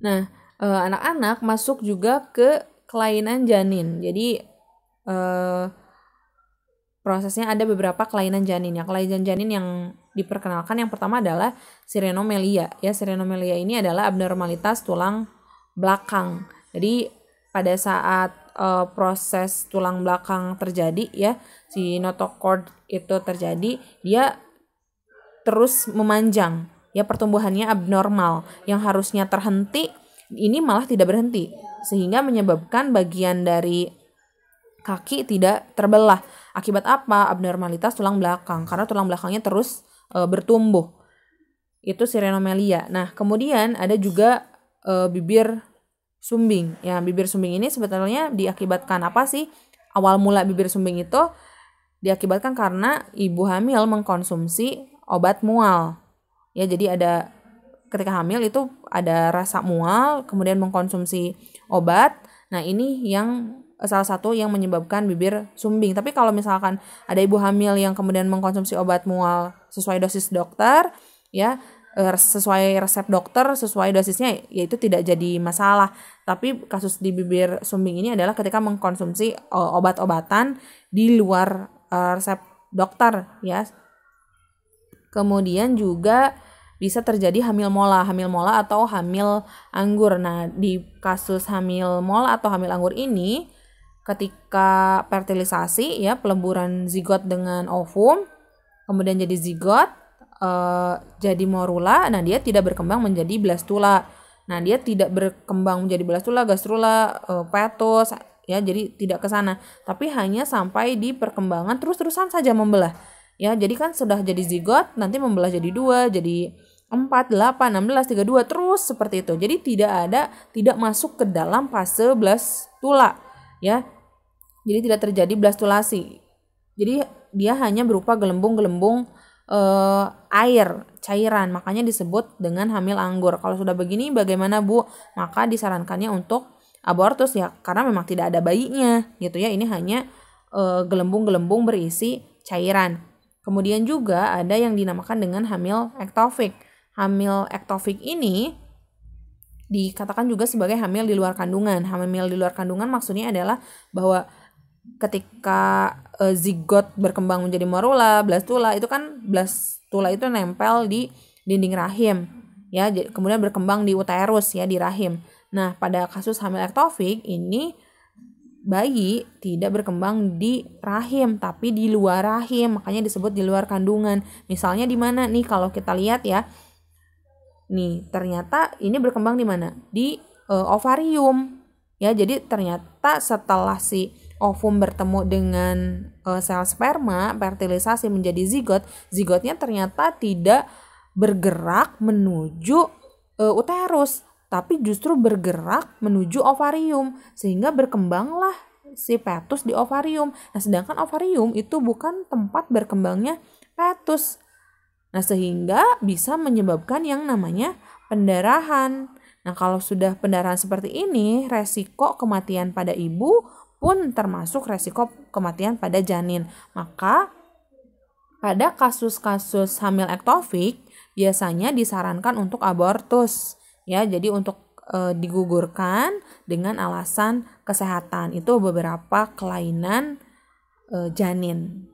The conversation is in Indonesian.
Nah, anak-anak masuk juga ke kelainan janin. Jadi prosesnya ada beberapa kelainan janin. Ya, kelainan janin yang diperkenalkan yang pertama adalah sirenomelia. Ya, sirenomelia ini adalah abnormalitas tulang belakang. Jadi pada saat proses tulang belakang terjadi ya, si notochord itu terjadi, dia terus memanjang. Ya, pertumbuhannya abnormal yang harusnya terhenti ini malah tidak berhenti sehingga menyebabkan bagian dari kaki tidak terbelah. Akibat apa? Abnormalitas tulang belakang. Karena tulang belakangnya terus bertumbuh. Itu sirenomelia. Nah, kemudian ada juga bibir sumbing. Ya, bibir sumbing ini sebetulnya diakibatkan apa sih? Awal mula bibir sumbing itu diakibatkan karena ibu hamil mengkonsumsi obat mual. Ya, jadi ada ketika hamil itu ada rasa mual, kemudian mengkonsumsi obat. Nah, ini yang salah satu yang menyebabkan bibir sumbing. Tapi kalau misalkan ada ibu hamil yang kemudian mengkonsumsi obat mual sesuai dosis dokter, ya sesuai resep dokter, sesuai dosisnya, ya itu tidak jadi masalah. Tapi kasus di bibir sumbing ini adalah ketika mengkonsumsi obat-obatan di luar resep dokter, ya. Kemudian juga bisa terjadi hamil mola atau hamil anggur. Nah, di kasus hamil mola atau hamil anggur ini ketika fertilisasi ya, peleburan zigot dengan ovum, kemudian jadi zigot, jadi morula, nah dia tidak berkembang menjadi blastula. Nah, dia tidak berkembang menjadi blastula, gastrula, fetus ya, jadi tidak ke sana. Tapi hanya sampai di perkembangan terus-terusan saja membelah. Ya, jadi kan sudah jadi zigot, nanti membelah jadi 2, jadi 4, 8, 16, 32, terus seperti itu. Jadi tidak masuk ke dalam fase blastula, ya. Jadi tidak terjadi blastulasi. Jadi dia hanya berupa gelembung-gelembung air, cairan. Makanya disebut dengan hamil anggur. Kalau sudah begini bagaimana, Bu? Maka disarankannya untuk abortus ya, karena memang tidak ada bayinya, gitu ya. Ini hanya gelembung-gelembung berisi cairan. Kemudian juga ada yang dinamakan dengan hamil ektofik. Hamil ektofik ini dikatakan juga sebagai hamil di luar kandungan. Hamil di luar kandungan maksudnya adalah bahwa ketika zigot berkembang menjadi morula, blastula, itu kan blastula itu nempel di dinding rahim, ya, kemudian berkembang di uterus ya, di rahim. Nah, pada kasus hamil ektofik ini bayi tidak berkembang di rahim tapi di luar rahim, makanya disebut di luar kandungan. Misalnya di mana nih, kalau kita lihat ya, nih ternyata ini berkembang di mana, di ovarium ya. Jadi ternyata setelah si ovum bertemu dengan sel sperma, fertilisasi menjadi zigot, zigotnya ternyata tidak bergerak menuju uterus, tapi justru bergerak menuju ovarium, sehingga berkembanglah si fetus di ovarium. Nah, sedangkan ovarium itu bukan tempat berkembangnya fetus. Nah, sehingga bisa menyebabkan yang namanya pendarahan. Nah, kalau sudah pendarahan seperti ini, resiko kematian pada ibu pun termasuk resiko kematian pada janin. Maka pada kasus-kasus hamil ektofik biasanya disarankan untuk abortus ya. Jadi untuk digugurkan dengan alasan kesehatan. Itu beberapa kelainan janin.